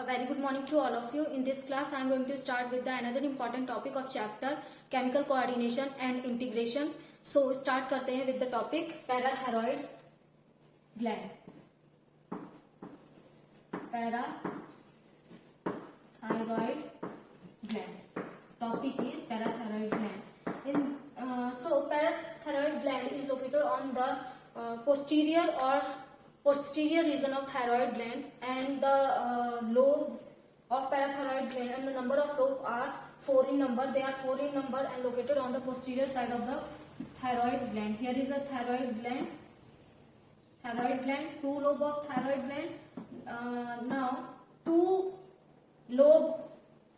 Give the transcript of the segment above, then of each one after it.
A very good morning to all of you. In this class, I am going to start with another important topic of chapter chemical coordination and integration. So start करते हैं with the topic parathyroid gland. Parathyroid gland. Topic is parathyroid gland. So parathyroid gland is located on the posterior region of thyroid gland, and the lobe of parathyroid gland and the number of lobes are 4 in number. They are 4 in number and located on the posterior side of the thyroid gland. Here is a thyroid gland, 2 lobe of thyroid gland. Now 2 lobe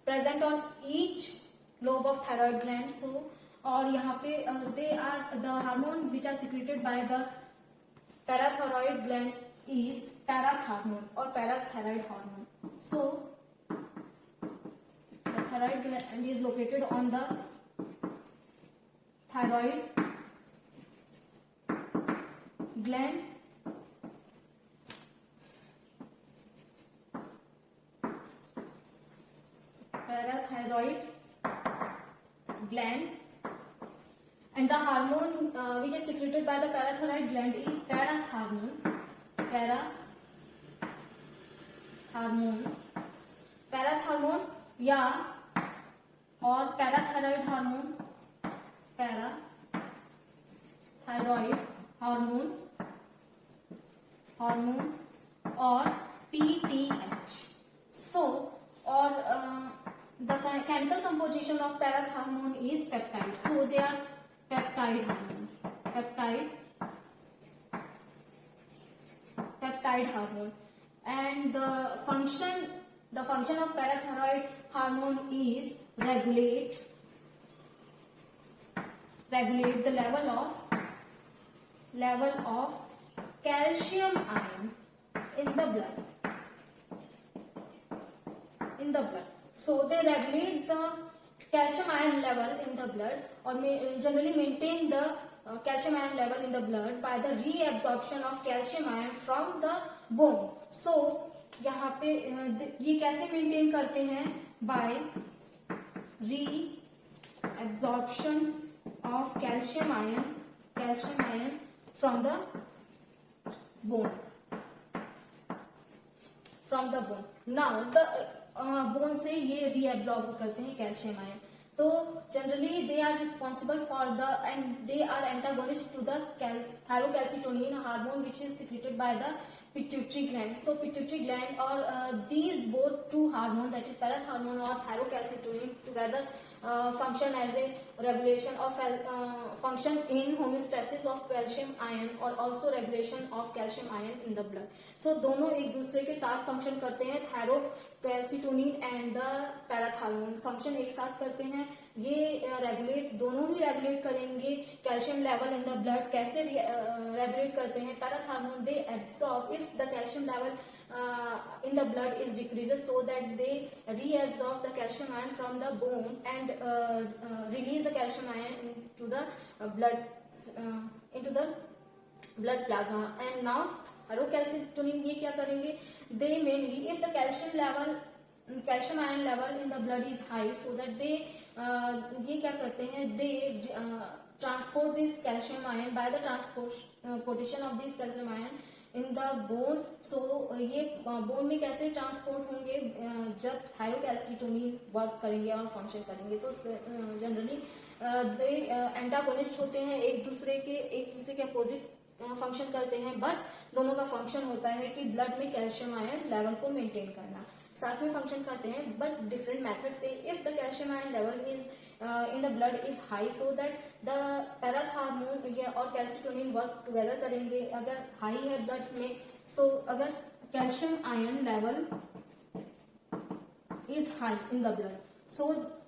present on each lobe of thyroid gland. So और यहाँ पे they are the hormone which are secreted by the parathyroid gland is parath hormone or parathyroid hormone. So the thyroid gland is located on the thyroid gland. Parathyroid gland, and the hormone which is secreted by the parathyroid gland is parath hormone. Parath hormone या और parathyroid hormone और PTH. So or the chemical composition of parath hormone is peptide. So they are peptide hormone. And the function of parathyroid hormone is regulate the level of calcium ion in the blood. So they regulate the calcium ion level in the blood, or generally maintain the calcium ion level in the blood by the reabsorption of calcium ion from the bone. So यहाँ पे ये कैसे maintain करते हैं? By reabsorption of calcium ion from the bone. Now the bone से ये reabsorb करते हैं calcium ion. So generally they are responsible for and they are antagonist to the thyrocalcitonin hormone which is secreted by the pituitary gland. So pituitary gland or these both two hormones, that is parath hormone or thyrocalcitonin, together function as a regulation of function in homeostasis of calcium ion or also regulation of calcium ion in the blood. So दोनों एक दूसरे के साथ function करते हैं. Thyrocalcitonin and the parath hormone function एक साथ करते हैं. ये दोनों ही रेगुलेट करेंगे calcium level in the blood. कैसे रेगुलेट करते हैं? Parath hormone they absorb if the calcium level in the blood is decreases, so that they reabsorb the calcium ion from the bone and release the calcium ion into the blood plasma. And now thyrocalcitonin ये क्या करेंगे? They mainly, if the calcium ion level in the blood is high, so that they ये क्या करते हैं? They transport this calcium ion by the transportation of this calcium ion in the bone. So ये bone में कैसे transport होंगे? जब thyrocalcitonin work करेंगे और फंक्शन करेंगे. तो जनरली दे एंटागोनिस्ट होते हैं, एक दूसरे के अपोजिट फंक्शन करते हैं, बट दोनों का फंक्शन होता है कि ब्लड में कैल्शियम आयन लेवल को मेंटेन करना. साथ में फंक्शन करते हैं बट डिफरेंट मेथड से. If the calcium ion level is in the blood is high, so that the parath hormone और कैल्सिटोनिन वर्क टुगेदर करेंगे. अगर हाई है ब्लड में, so अगर calcium ion level is high in the blood, so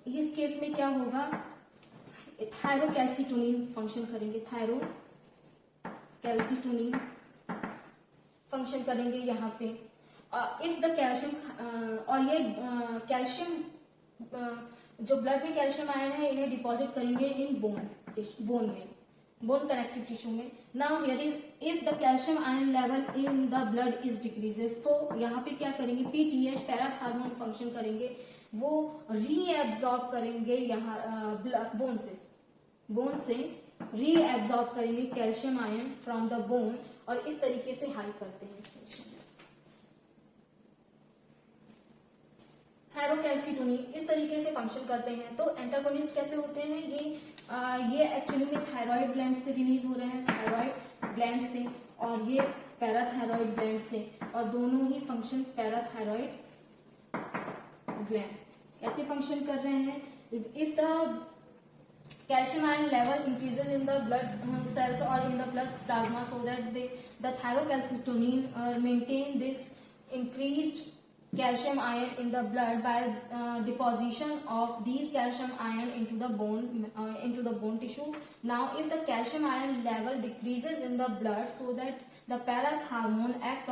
इस case में क्या होगा? थायरोकैल्सिटोनिन फंक्शन करेंगे. थायरोकैल्सिटोनिन फंक्शन करेंगे यहाँ पे. इफ द कैल्शियम और ये कैल्शियम जो ब्लड में कैल्शियम आयन है इन्हें डिपॉजिट करेंगे इन बोन में. बोन कनेक्टिव टिश्यू में। Now here is if the calcium ion level in the blood is decreases, so यहाँ पे क्या करेंगे, पीटीएच पैराथार्मोन फंक्शन करेंगे, वो रीएब्सॉर्ब करेंगे यहाँ बोन से रीएब्सॉर्ब करेंगे calcium ion from the bone, और इस तरीके से हाई करते हैं कैल्शियम। थायरोकैल्सिटोनिन इस तरीके से फंक्शन करते हैं। तो एंटागोनिस्ट कैसे होते हैं, ये एक्चुअली में थायराइड ग्लैंड से रिलीज हो रहे हैं, थायराइड ग्लैंड से, और ये पैराथायराइड ग्लैंड से, और दोनों ही फंक्शन पैराथायराइड ग्लैंड कैसे फंक्शन कर रहे हैं। If the calcium ion level increases in the blood cells or in the blood plasma, so that the thyrocalcitonin maintain this increased calcium ion in the blood by deposition of these calcium ion into the bone tissue. Now if the calcium ion level decreases in the blood, so that the parathormone act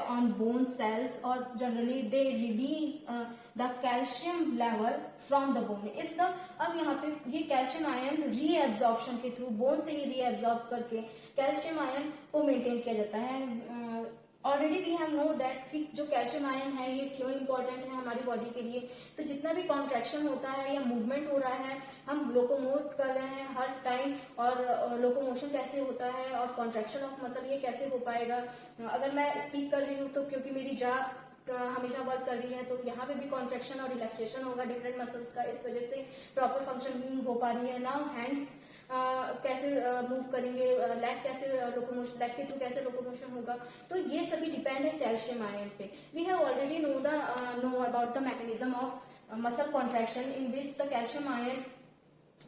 on bone cells, or generally they release the calcium level from the bone. if the अब यहाँ पे ये calcium ion reabsorption के through bone से ही reabsorb करके calcium ion को maintain किया जाता है। Already we have know that कि जो कैल्शियम आयन है ये क्यों इंपॉर्टेंट है हमारी बॉडी के लिए। तो जितना भी कॉन्ट्रैक्शन होता है या मूवमेंट हो रहा है, हम लोकोमोट कर रहे हैं हर टाइम, और लोकोमोशन कैसे होता है और कॉन्ट्रैक्शन ऑफ मसल ये कैसे हो पाएगा। अगर मैं स्पीक कर रही हूँ तो क्योंकि मेरी जा हमेशा वर्क कर रही है, तो यहाँ पे भी कॉन्ट्रैक्शन और रिलैक्सेशन होगा डिफरेंट मसल्स का, इस वजह से प्रॉपर फंक्शनिंग हो पा रही है। नाउ हैंड्स कैसे मूव करेंगे, लेग कैसे लोकोमोशन, लेग के थ्रू कैसे लोकोमोशन होगा, तो ये सभी डिपेंड है कैल्शियम आयन पे। We have already know about the mechanism of muscle contraction in which the calcium ion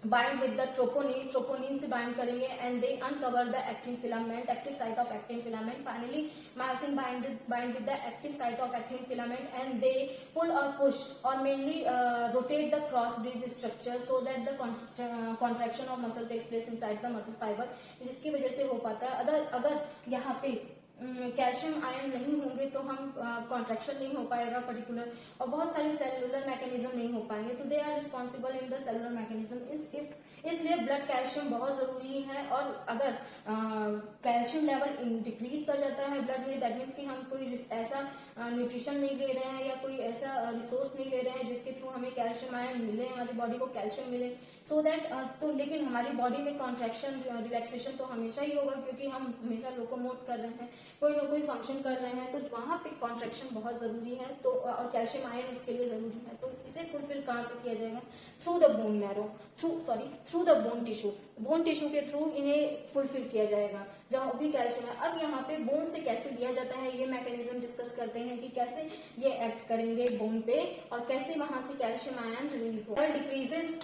bind with the troponin से bind करेंगे, and they uncover the actin filament, active site of actin filament. Finally myosin bind with the active site of actin filament, and they pull or push or mainly rotate the cross bridge structure, so that the contraction of muscle takes place inside the muscle fiber, जिसकी वजह से हो पाता है। अगर यहाँ पे calcium ion नहीं होंगे तो हम कॉन्ट्रैक्शन नहीं हो पाएगा पर्टिकुलर, और बहुत सारे सेलुलर मैकेनिज्म नहीं हो पाएंगे, तो they are responsible in the cellular mechanism. इसलिए ब्लड कैल्शियम बहुत जरूरी है। और अगर कैल्शियम लेवल डिक्रीज कर जाता है ब्लड में, दैट मीन्स कि हम कोई ऐसा न्यूट्रिशन नहीं ले रहे हैं या कोई ऐसा रिसोर्स नहीं ले रहे हैं जिसके थ्रू हमें कैल्शियम आयन मिले, हमारी बॉडी को कैल्शियम मिले, सो दैट तो लेकिन हमारी बॉडी में कॉन्ट्रैक्शन रिलैक्सेशन तो हमेशा ही होगा, क्योंकि हम हमेशा लोकोमोट कर रहे हैं, कोई ना कोई फंक्शन कर रहे हैं, तो वहां पे कॉन्ट्रैक्शन बहुत जरूरी है। तो और कैल्शियम आयन इसके लिए जरूरी है। तो इसे फुलफिल कहाँ से किया जाएगा, through the bone marrow, through the bone tissue के थ्रू इन्हें फुलफिल किया जाएगा जहां भी कैल्शियम है। अब यहाँ पे बोन से कैसे लिया जाता है ये मैकेनिज्म डिस्कस करते हैं कि कैसे ये एक्ट करेंगे बोन पे और कैसे वहां से कैल्शियम आयन रिलीज हो। Decreases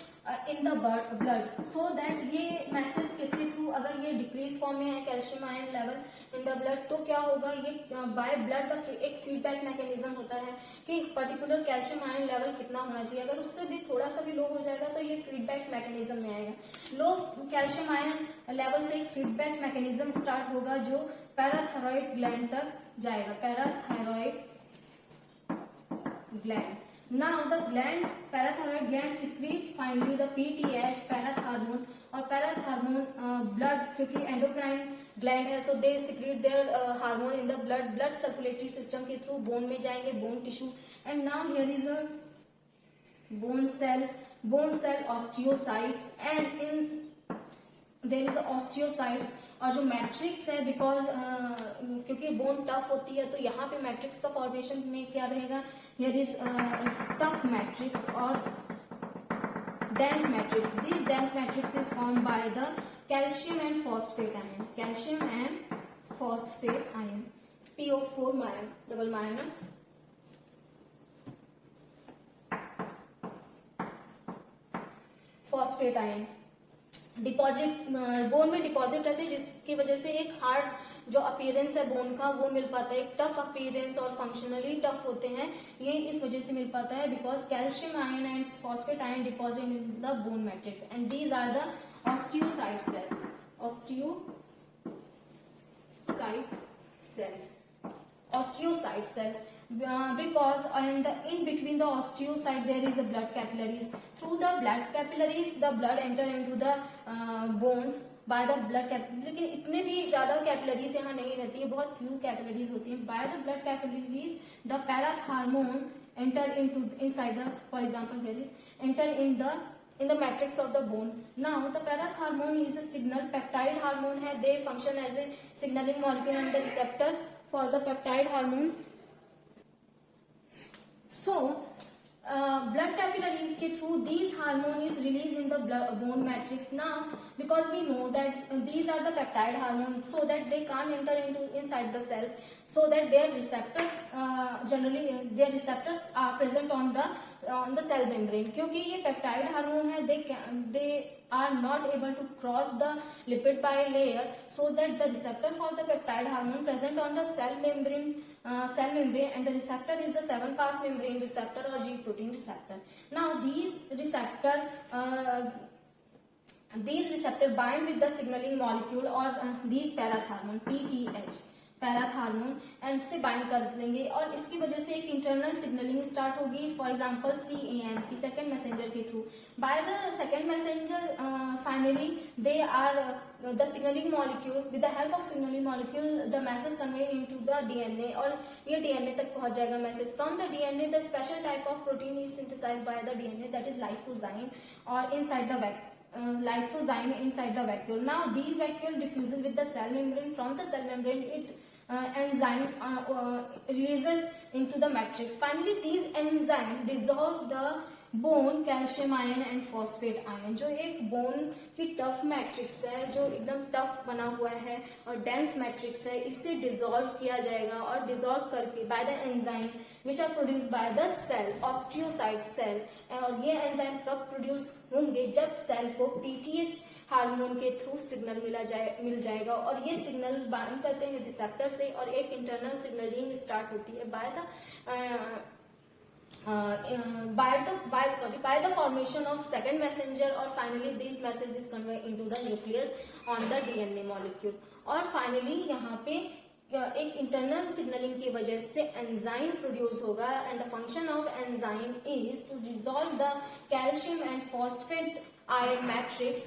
in the blood, so that ये मैसेज किसके थ्रू, अगर ये डिक्रीज फॉर्म में है calcium ion level in the blood, तो क्या होगा, ये बाय ब्लड का एक फीडबैक मैकेनिज्म होता है कि पर्टिकुलर कैल्शियम आयन लेवल कितना होना चाहिए। अगर उससे भी थोड़ा सा भी लो हो जाएगा तो ये फीडबैक मैकेनिज्म में आएगा। लो कैल्शियम आयन लेवल से एक फीडबैक मैकेनिज्म स्टार्ट होगा जो पैराथायरॉइड ग्लैंड तक जाएगा, parathyroid gland. Now the parathyroid gland secrete finally the PTH parathormone, और parathormone blood, क्योंकि endocrine gland है तो they secrete their hormone in the blood circulatory system के थ्रू बोन में जाएंगे, bone tissue, and now here is a bone cell osteocytes, and in there is a osteocytes, और जो matrix है because क्योंकि bone tough होती है तो यहाँ पे मैट्रिक्स का फॉर्मेशन में क्या रहेगा, हियर इज टफ मैट्रिक्स और dense matrix. This dense matrix is formed by the calcium and phosphate ion. Calcium and phosphate ion. PO4 double minus. Phosphate ion. Deposit bone में डिपॉजिट रहते हैं, जिसकी वजह से एक हार्ड जो अपीयरेंस है बोन का वो मिल पाता है, एक टफ अपीयरेंस, और फंक्शनली टफ होते हैं, ये इस वजह से मिल पाता है because calcium ion and phosphate ion deposit in the bone matrix, and these are the osteocyte cells. osteocyte cells, because in between the osteocyte there is a blood capillaries. Through the blood capillaries the blood enter into the bones by the blood capillaries. लेकिन इतने भी ज्यादा capillaries यहाँ नहीं रहती है, बहुत few capillaries होती हैं. By the blood capillaries the parathormone enter into inside the, for example here is enter in the matrix of the bone. Now the parathormone is a signal peptide hormone है, they function as a signaling molecule and the receptor for the peptide hormone. So blood capillaries के through these hormone is released in the bone matrix. Now because we know that these are the peptide hormones, so that they can't enter into inside the cells, so that their receptors generally their receptors are present on the cell membrane. क्योंकि ये peptide hormone है, they are not able to cross the lipid bilayer, so that the receptor for the peptide hormone present on the cell membrane, and the receptor is the 7-pass membrane receptor or G protein receptor. Now these receptor bind with the signaling molecule or these parathormone PTH parathormone end से bind कर लेंगे, और इसकी वजह से एक internal signalling start होगी. For example CAMP second messenger के through. By the second messenger finally they are the signalling molecule, with the help of signalling molecule the message convey into the DNA, और ये DNA तक पहुंच जाएगा message. From the DNA the special type of protein is synthesised by the DNA, that is lysozyme, और inside the lysozyme inside the vacuole. Now these vacuole diffuses with the cell membrane. From the cell membrane it enzyme releases into the matrix. Finally these enzyme dissolve the bone calcium ion and phosphate ion. जो एक bone की tough matrix है, जो एकदम tough बना हुआ है और डेंस मैट्रिक्स है, इससे डिसॉल्व किया जाएगा, और डिसॉल्व करके by the enzyme which are produce by the cell osteocyte cell. और ये एंजाइम कब प्रोड्यूस होंगे? जब सेल को PTH हार्मोन के थ्रू सिग्नल मिल जाएगा, और ये सिग्नल बाइंड करते हैं रिसेप्टर से, और एक इंटरनल सिग्नलिंग स्टार्ट होती है by the formation of second messenger, or finally this message is conveyed into the nucleus on the DNA molecule. और finally यहाँ पे एक इंटरनल सिग्नलिंग की वजह से एंजाइम प्रोड्यूस होगा, and the function of enzyme is to resolve the calcium and phosphate ion matrix,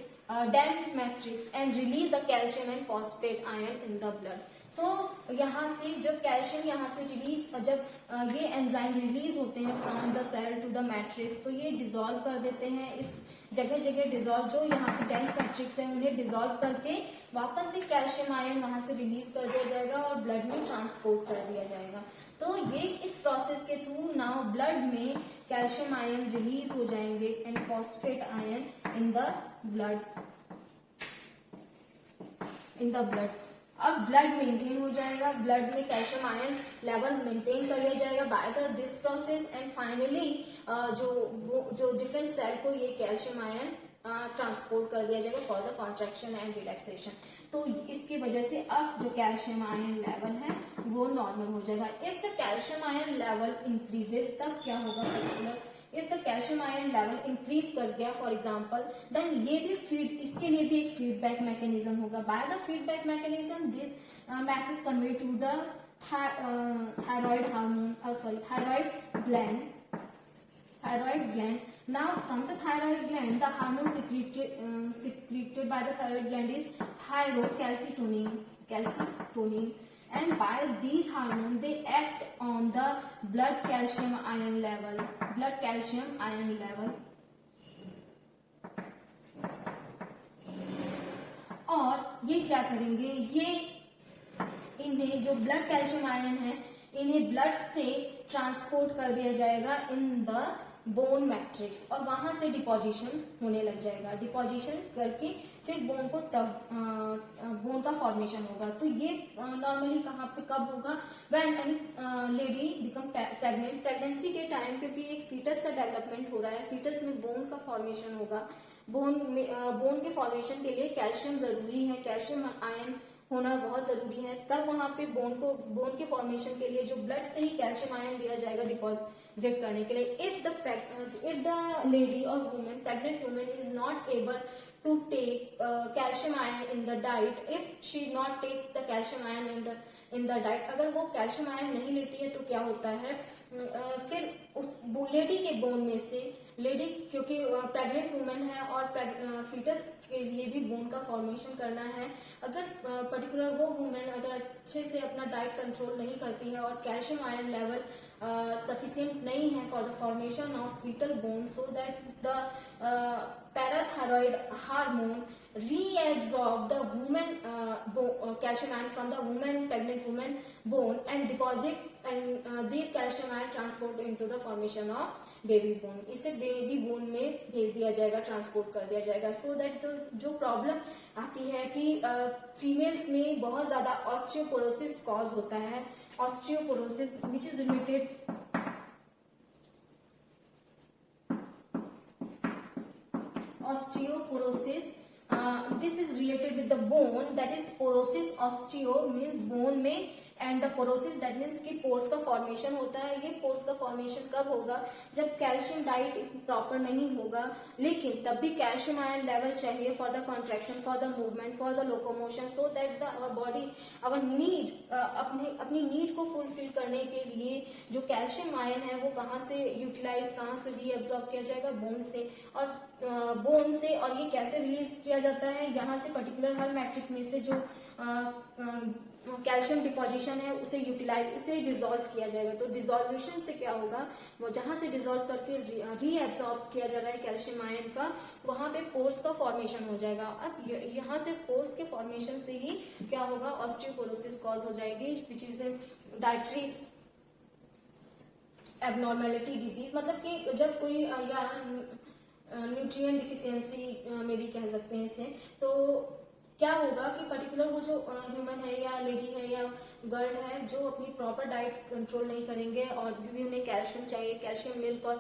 dense matrix, and release the calcium and phosphate ion in the blood. So यहाँ से जब calcium यहाँ से release, जब ये enzyme release होते हैं from the cell to the matrix, तो ये डिसॉल्व कर देते हैं इस जगह डिसॉल्व, जो यहाँ पे डेंस मैट्रिक्स है उन्हें डिसॉल्व करके वापस से कैल्शियम आयन वहां से रिलीज कर दिया जाएगा और ब्लड में ट्रांसपोर्ट कर दिया जाएगा. तो ये इस प्रोसेस के थ्रू नाउ ब्लड में कैल्शियम आयन रिलीज हो जाएंगे and phosphate ion in the blood. अब ब्लड मेंटेन हो जाएगा, ब्लड में कैल्शियम आयन लेवल मेंटेन कर लिया जाएगा by the this process, and finally जो डिफरेंट सेल को ये कैल्शियम आयन ट्रांसपोर्ट कर दिया जाएगा for the contraction and relaxation. तो इसकी वजह से अब जो कैल्शियम आयन लेवल है वो नॉर्मल हो जाएगा. If the calcium ion level increases, तब क्या होगा particular, if the calcium ion level increase कर गया फॉर एग्जाम्पल, देन ये भी इसके लिए भी एक फीडबैक मैकेनिज्म होगा. By the feedback mechanism this message convey to the thyroid gland. Now from the thyroid gland the hormone secreted by the thyroid gland is thyroid calcitonin, and by these hormones they act on the blood calcium ion level. और ये क्या करेंगे, ये इन्हें जो blood calcium ion है इन्हें blood से ट्रांसपोर्ट कर दिया जाएगा इन द बोन मैट्रिक्स, और वहां से डिपोजिशन होने लग जाएगा. डिपोजिशन करके फिर बोन का फॉर्मेशन होगा. तो ये नॉर्मली कहाँ पे कब होगा, when any lady become pregnant, pregnancy के टाइम, क्योंकि एक फीटस का डेवलपमेंट हो रहा है, फीटस में बोन का फॉर्मेशन होगा. बोन के फॉर्मेशन के लिए कैल्शियम जरूरी है, कैल्शियम आयन होना बहुत जरूरी है. तब वहां पे बोन के फॉर्मेशन के लिए जो ब्लड से ही कैल्शियम आयन लिया जाएगा डिपॉजिट करने के लिए. इफ द लेडी और women, pregnant women is not able to take calcium ion in the diet, if she not take the calcium ion in the diet. अगर वो कैल्शियम आयन नहीं लेती है तो क्या होता है, फिर उस लेडी के बोन में से, लेडी क्योंकि प्रेग्नेंट वुमेन है और फीटस के लिए भी बोन का फॉर्मेशन करना है, अगर पर्टिकुलर वो वुमेन अगर अच्छे से अपना डाइट कंट्रोल नहीं करती है और कैल्शियम आयन लेवल sufficient नहीं है for the formation of fetal bone, so that the parathyroid hormone reabsorb the woman calcium ion from the woman, pregnant woman bone and deposit, and these calcium ion transport into the formation of baby bone. इसे baby bone में भेज दिया जाएगा, transport कर दिया जाएगा। So that तो जो प्रॉब्लम आती है कि फीमेल्स में बहुत ज्यादा ऑस्टियोपोरोसिस कॉज होता है, osteoporosis which is related osteoporosis, this is related with the bone, that is porosis, osteo means bone में, एंड द पोरोसिस दैट मीन्स कि पोर्स का फॉर्मेशन होता है। ये पोर्स का फॉर्मेशन कब होगा, जब कैल्शियम डाइट प्रॉपर नहीं होगा, लेकिन तब भी कैल्शियम आयन लेवल चाहिए for the contraction, for the movement, for the locomotion, so that the our body, our need, अपनी नीड को फुलफिल करने के लिए जो कैल्शियम आयन है वो कहाँ से यूटिलाइज, कहाँ से रीअब्सॉर्ब किया जाएगा, बोन से। और बोन से, और ये कैसे रिलीज किया जाता है, यहाँ से पर्टिकुलर हर मैट्रिक में से जो कैल्शियम डिपोजिशन है उसे यूटिलाइज, उसे डिसॉल्व किया जाएगा। तो डिसॉल्यूशन से क्या होगा, वो जहां से डिसॉल्व करके रीएब्सॉर्ब किया जा रहा है कैल्शियम आयन का, वहां पे पोर्स का फॉर्मेशन हो जाएगा। अब यहाँ से पोर्स के फॉर्मेशन से ही क्या होगा, ऑस्टियोपोरोसिस कॉज हो जाएगी, which is dietary abnormality disease. मतलब कि जब कोई या न्यूट्रिएंट डिफिशियंसी में भी कह सकते हैं इसे, तो क्या होगा कि पर्टिकुलर वो जो ह्यूमन है या लेडी है या गर्ल है जो अपनी प्रॉपर डाइट कंट्रोल नहीं करेंगे और भी उन्हें कैल्शियम चाहिए, कैल्शियम मिल्क और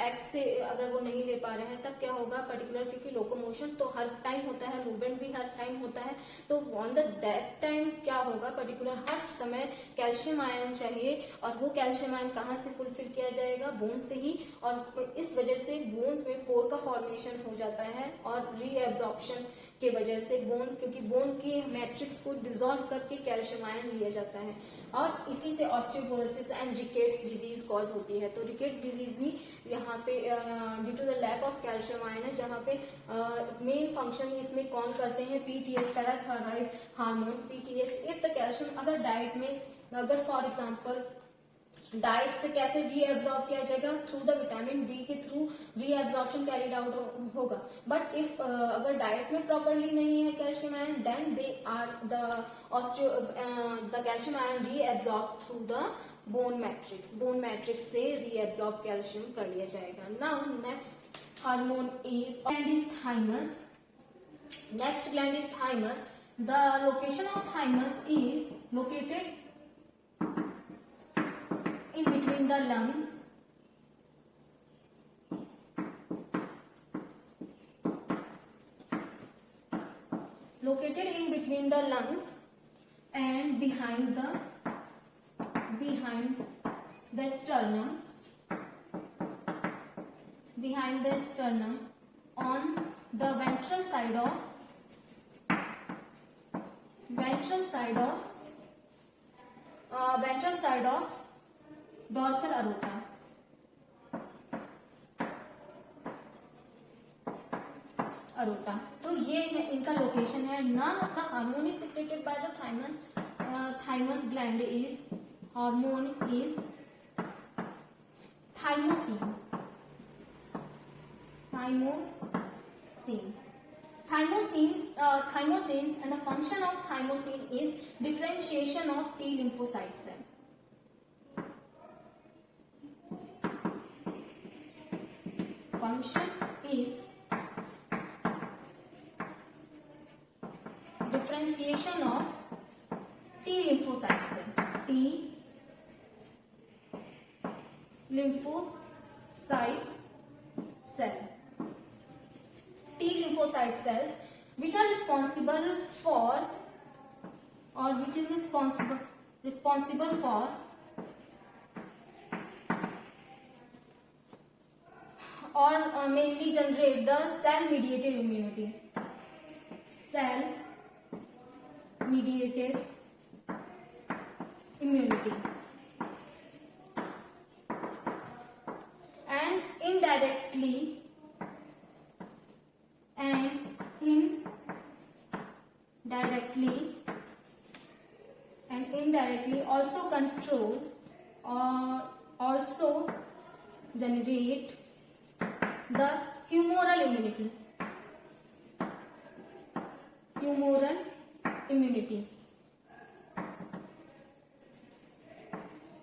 एग से अगर वो नहीं ले पा रहे हैं, तब क्या होगा पर्टिकुलर, क्योंकि लोकोमोशन तो हर टाइम होता है, मूवमेंट भी हर टाइम होता है, तो ऑन द दैट टाइम क्या होगा, पर्टिकुलर हर समय कैल्शियम आयन चाहिए। और वो कैल्शियम आयन कहाँ से फुलफिल किया जाएगा, बोन से ही। और इस वजह से बोन्स में पोर का फॉर्मेशन हो जाता है और रीएब्जॉर्प्शन के वजह से बोन, क्योंकि बोन की मैट्रिक्स को डिसॉल्व करके कैल्शियम आयन लिया जाता है, और इसी से osteoporosis and rickets disease cause होती है। तो रिकेट डिजीज भी यहाँ पे due to the lack of calcium ion है, जहाँ पे मेन फंक्शन इसमें कौन करते हैं, PTH, parathyroid hormone, PTH. If the calcium, अगर डाइट में, अगर फॉर एग्जाम्पल डाइट से कैसे रीएब्सॉर्ब किया जाएगा, थ्रू द विटामिन डी के थ्रू रीएब्सॉर्प्शन कैरिड आउट होगा। बट इफ अगर डाइट में प्रॉपरली नहीं है calcium ion, then they are the calcium ion reabsorb through the bone matrix, bone matrix से रीएब्सॉर्ब कैल्शियम कर लिया जाएगा। Now next hormone is gland is thymus. Next gland is thymus. The location of thymus is located in between the lungs, located in between the lungs and behind the sternum, behind the sternum, on the ventral side of dorsal aorta. तो ये है इनका location है। None of the hormone is secreted by the thymus. Thymus gland is, hormone is thymosin, thymosin, and the function of thymosin is differentiation of T lymphocyte cell. Function is differentiation of T lymphocyte cell. T lymphocyte cell. T lymphocyte cells which are responsible for, or which is responsible for or mainly generate the cell mediated immunity. Cell mediated immunity. And indirectly also control or also generate the humoral immunity.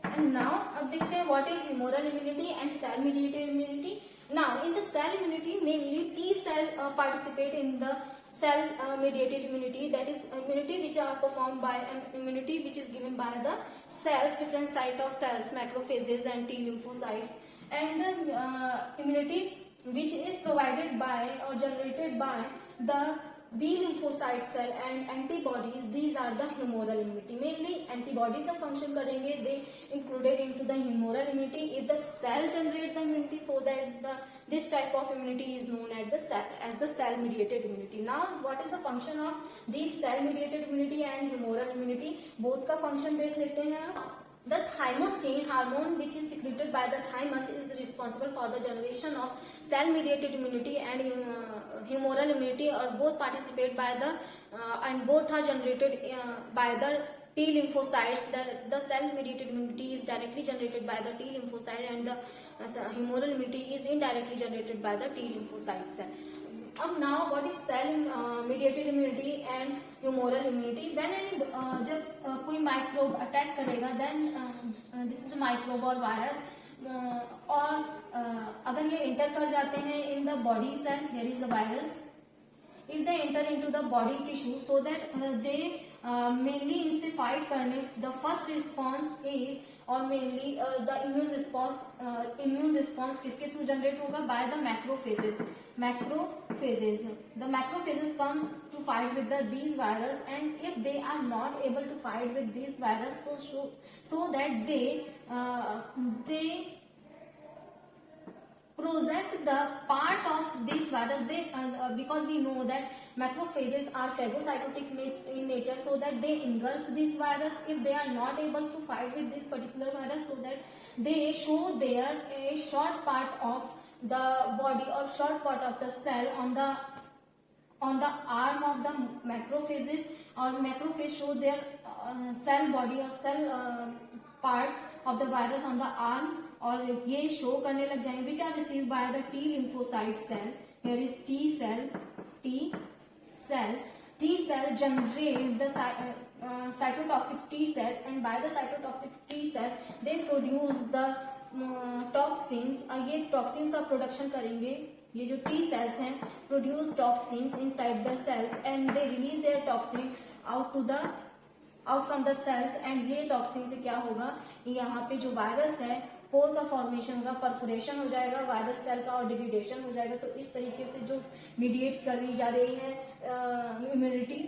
And now अब देखते हैं what is humoral immunity and cell mediated immunity. Now in the cell immunity mainly T cell participate in the cell mediated immunity, that is immunity which are performed by immunity which is given by the cells, different site of cells, macrophages and T lymphocytes, and the immunity which is provided by or generated by the B lymphocyte cell and antibodies. These are the humoral immunity. Mainly antibodies का function करेंगे, they included into the humoral immunity. If the cell generate the immunity, so that this type of immunity is known as the cell mediated immunity. Now what is the function of these cell mediated immunity and humoral immunity? Both का function देख लेते हैं. The thymosin hormone which is secreted by the thymus is responsible for the generation of cell mediated immunity and humoral immunity, or both participate by the and both are generated by the T lymphocytes. The cell mediated immunity is directly generated by the T lymphocyte and the humoral immunity is indirectly generated by the T lymphocytes. अब now what is cell mediated immunity and humoral immunity? When any जब कोई microbe attack करेगा, then this is a microbe or virus, और अगर ये enter कर जाते हैं in the body cell, here is a virus. If they enter into the body tissue, so that they mainly इनसे fight करने, the first response is और mainly the immune response किसके through generate होगा? By the macrophages. The macrophages come to fight with these virus, and if they are not able to fight with these virus, so that they project the part of this virus. They because we know that macrophages are phagocytotic in nature, so that they engulf this virus. If they are not able to fight with this particular virus, so that they show their a short part of the body or short part of the cell on the arm of the macrophages, or macrophage show their cell body or cell part of the virus on the arm, और ये show करने लग जाएंगे, which are received by the T lymphocyte cell. Here is T cell generate the cytotoxic T cell, and by the cytotoxic T cell they produce the toxins. ये toxins का production करेंगे, ये जो T cells हैं produce toxins inside the cells, and they release their toxin out from the cells. and ये toxin से क्या होगा, यहाँ पे जो वायरस है पोर का फॉर्मेशन होगा, परफोरेशन हो जाएगा वायरस सेल का और डिग्रेडेशन हो जाएगा. तो इस तरीके से जो मीडिएट करी जा रही है इम्यूनिटी,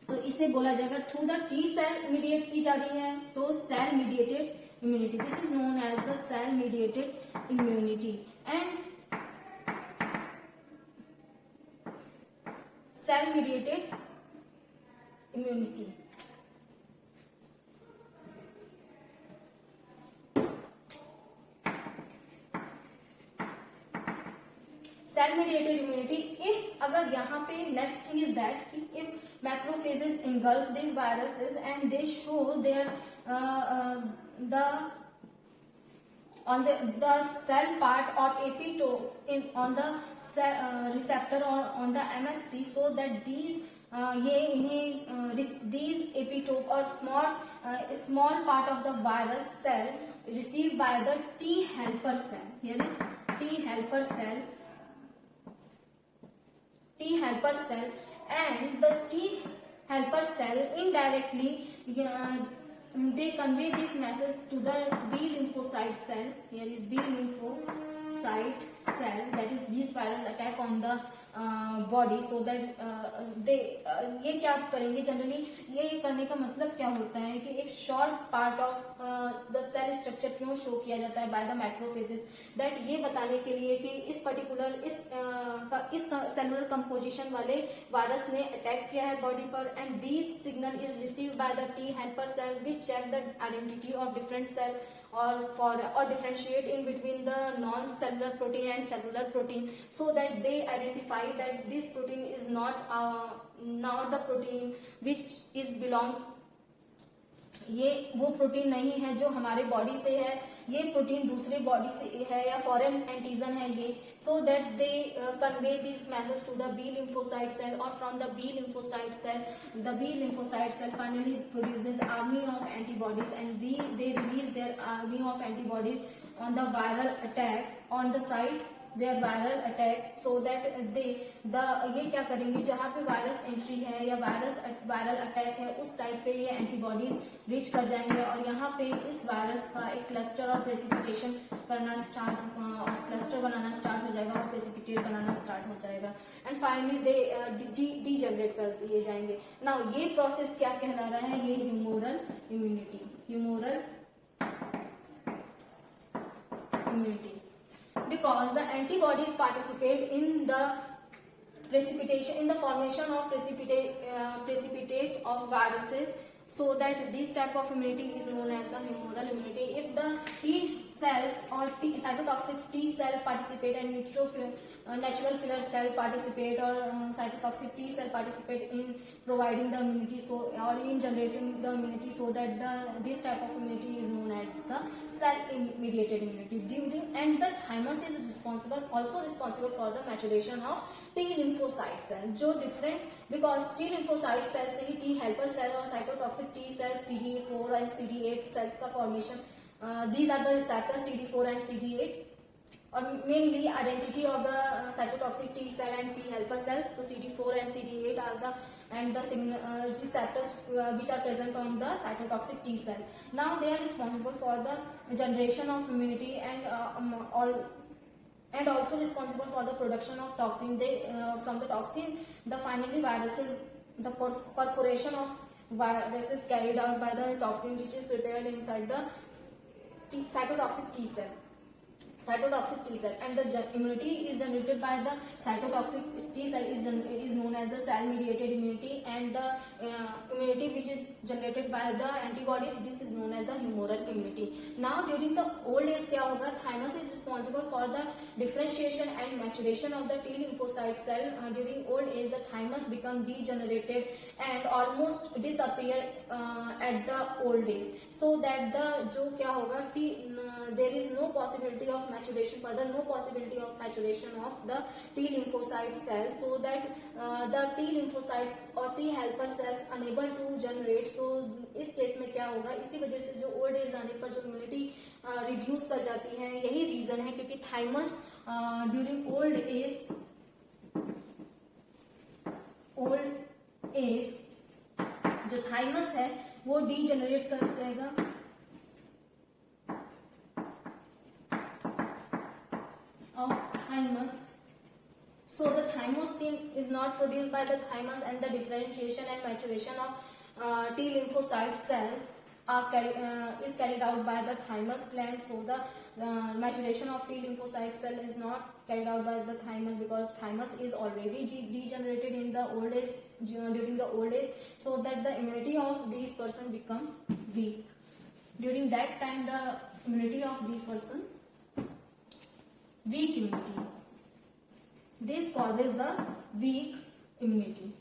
तो इसे बोला जाएगा through the T cell mediate की जा रही है, तो cell mediated immunity. This is known as the cell mediated immunity. And cell mediated immunity, cell mediated immunity. if अगर यहाँ पे next thing is that if macrophages engulf these viruses and they show their the cell part or epitope on the cell, receptor or on the MSC, so that these these epitope or small part of the virus cell received by the T helper cell. Here is T helper cell, and the T helper cell indirectly they convey this message to the B lymphocyte cell. Here is B lymphocyte cell, that is this virus attack on the body, so that they ये क्या करेंगे generally, ये करने का मतलब क्या होता है कि एक short part of the cell structure क्यों शो किया जाता है बाय द मैक्रोफेजेस, दैट ये बताने के लिए कि इस पर्टिकुलर इस सेलुलर कंपोजिशन वाले वायरस ने अटैक किया है बॉडी पर, and this signal is received by the T helper cell which check the identity of different cell or differentiate in between the non-cellular protein and cellular protein, so that they identify that this protein is not the protein which is belong, ये वो protein नहीं है जो हमारे body से है, ये protein दूसरे बॉडी से है या फॉरेन एंटीजन है ये, so that they convey this message to the B lymphocyte cell, और from the B lymphocyte cell the B lymphocyte cell finally produces army of antibodies, and they release their army of antibodies on the viral attack on the site their viral attack, so that ये क्या करेंगे, जहाँ पे virus entry है या viral attack है उस side पे ये एंटीबॉडीज रीच कर जाएंगे, और यहाँ पे इस वायरस का एक क्लस्टर और प्रेसिपिटेशन करना क्लस्टर बनाना स्टार्ट हो जाएगा और प्रेसिपिटेट बनाना स्टार्ट हो जाएगा, and finally they D generate कर दिए जाएंगे। नाउ ये प्रोसेस क्या कहला रहा है, ये humoral immunity because the antibodies participate in the formation of precipitate of viruses, so that this type of immunity is known as the humoral immunity. If the T cells or cytotoxic T cell participate and natural killer cell participate, or cytotoxic T cell participate in providing the immunity, or in generating the immunity, so that this type of immunity is known as the cell mediated immunity. And the thymus is also responsible for the maturation of T lymphocyte cell, जो different, because T lymphocyte cell से ही T helper cell और cytotoxic T cells CD4 and CD8 cells का formation, these are the receptors CD4 and CD8, or mainly identity of the cytotoxic T cell and T helper cells. So CD4 and CD8 are the receptors which are present on the cytotoxic T cell. Now they are responsible for the generation of immunity and also responsible for the production of toxin. From the toxin, the finally viruses, the perforation of viruses carried out by the toxin which is prepared inside the cytotoxic T cell. And the immunity is generated by the cytotoxic T cell is known as the cell mediated immunity, and the immunity which is generated by the antibodies, this is known as the humoral immunity. Now during the old age क्या होगा, thymus is responsible for the differentiation and maturation of the T lymphocyte cell. During old age the thymus become degenerated and almost disappear at the old age, so that the जो क्या होगा there is no possibility of maturation, no possibility of maturation of the T lymphocyte cells, so that the T lymphocytes or T helper cells unable to generate. So इस case में क्या होगा, इसी वजह से जो ओल्ड एज आने पर जो इम्यूनिटी रिड्यूस कर जाती है, यही रीजन है, क्योंकि थाइमस ड्यूरिंग ओल्ड एज जो थाइमस है वो डीजेनरेट कर जाएगा, of thymus. So the thymosin is not produced by the thymus, and the differentiation and maturation of T lymphocyte cells is carried out by the thymus gland. So the maturation of T lymphocyte cell is not carried out by the thymus, because thymus is already degenerated in the old age, during the old age, so that the immunity of these person become weak. During that time the immunity of these person weak immunity. This causes the weak immunity.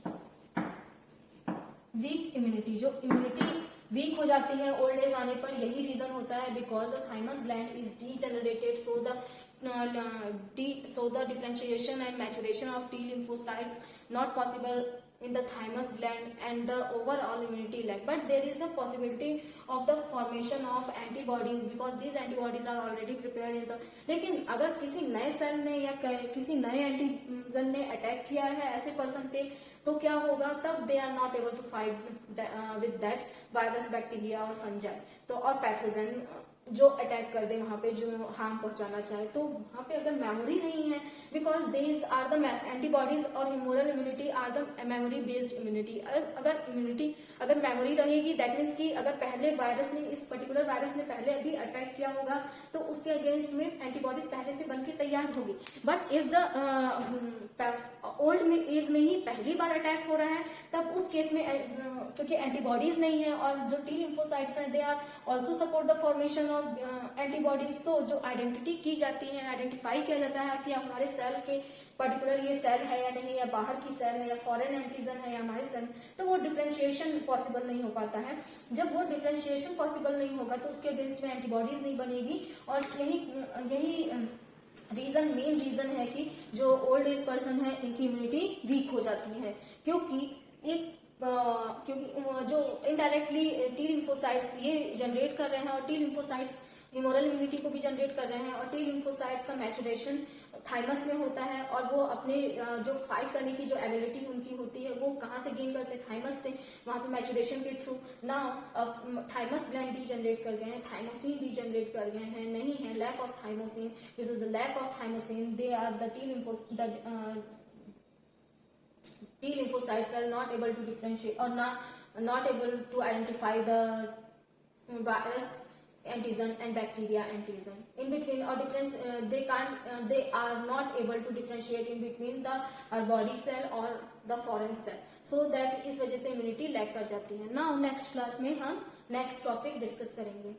Weak immunity, जो immunity weak हो जाती है old age आने पर, यही reason होता है, because the thymus gland is degenerated, so the differentiation and maturation of T lymphocytes not possible in the thymus gland, and the overall immunity lack. But there is a possibility of the formation of antibodies, because these antibodies are already prepared in the. लेकिन अगर किसी नए cell ने या किसी नए antigen ने attack किया है ऐसे पर्सन पे, तो क्या होगा, तब they are not able to fight with that virus, bacteria और फंजाई, तो और पैथोजन जो अटैक कर दे वहां पे, जो हार्म पहुंचाना चाहे। तो वहां पे अगर मेमोरी नहीं है, because this are the antibodies और humoral immunity are the memory based immunity. अगर मेमोरी रहेगी, दैट मीन्स कि अगर पहले वायरस ने, इस पर्टिकुलर वायरस ने पहले अभी अटैक किया होगा, तो उसके अगेंस्ट में एंटीबॉडीज पहले से बनके तैयार होगी। बट इफ द ओल्ड में एज में ही पहली बार अटैक हो रहा है, तब उस केस में क्योंकि एंटीबॉडीज नहीं है, और जो टी लिम्फोसाइट्स हैं they are also support the formation of antibodies. तो जो आइडेंटिटी की जाती है, आइडेंटिफाई किया जाता है कि हमारे सेल के पर्टिकुलर ये सेल है या नहीं, या बाहर की सेल है, या फॉरेन एंटीजन है, या हमारे सेल, तो वो डिफ्रेंशिएशन पॉसिबल नहीं हो पाता है। जब वो डिफ्रेंशिएशन पॉसिबल नहीं होगा तो उसके अगेंस्ट में एंटीबॉडीज नहीं बनेगी। और यही मेन रीजन है कि जो ओल्ड एज पर्सन है इनकी इम्यूनिटी वीक हो जाती है, क्योंकि जो इनडायरेक्टली टी लिम्फोसाइट्स ये जनरेट कर रहे हैं, और टी लिम्फोसाइट्स ह्यूमरल इम्यूनिटी को भी जनरेट कर रहे हैं। और टी लिम्फोसाइट का मैचुरेशन थाइमस में होता है, और वो अपने जो फाइट करने की जो एबिलिटी उनकी होती है वो कहाँ से गेन करते हैं, थाइमस से, वहां पे मैचुरेशन के थ्रू। ना थाइमस ग्लैंड डी जनरेट कर गए हैं, थाइमोसिन डी जनरेट कर गए हैं, नहीं है, lack of thymosin. Due to the lack of thymosin they are the T lymphocytes are not able to differentiate, or not able to identify the virus antigen and bacteria antigen in between, or difference they are not able to differentiate in between the body cell or the foreign cell, so that इस वजह से immunity lag कर जाती है। Now next class में हम next topic discuss करेंगे।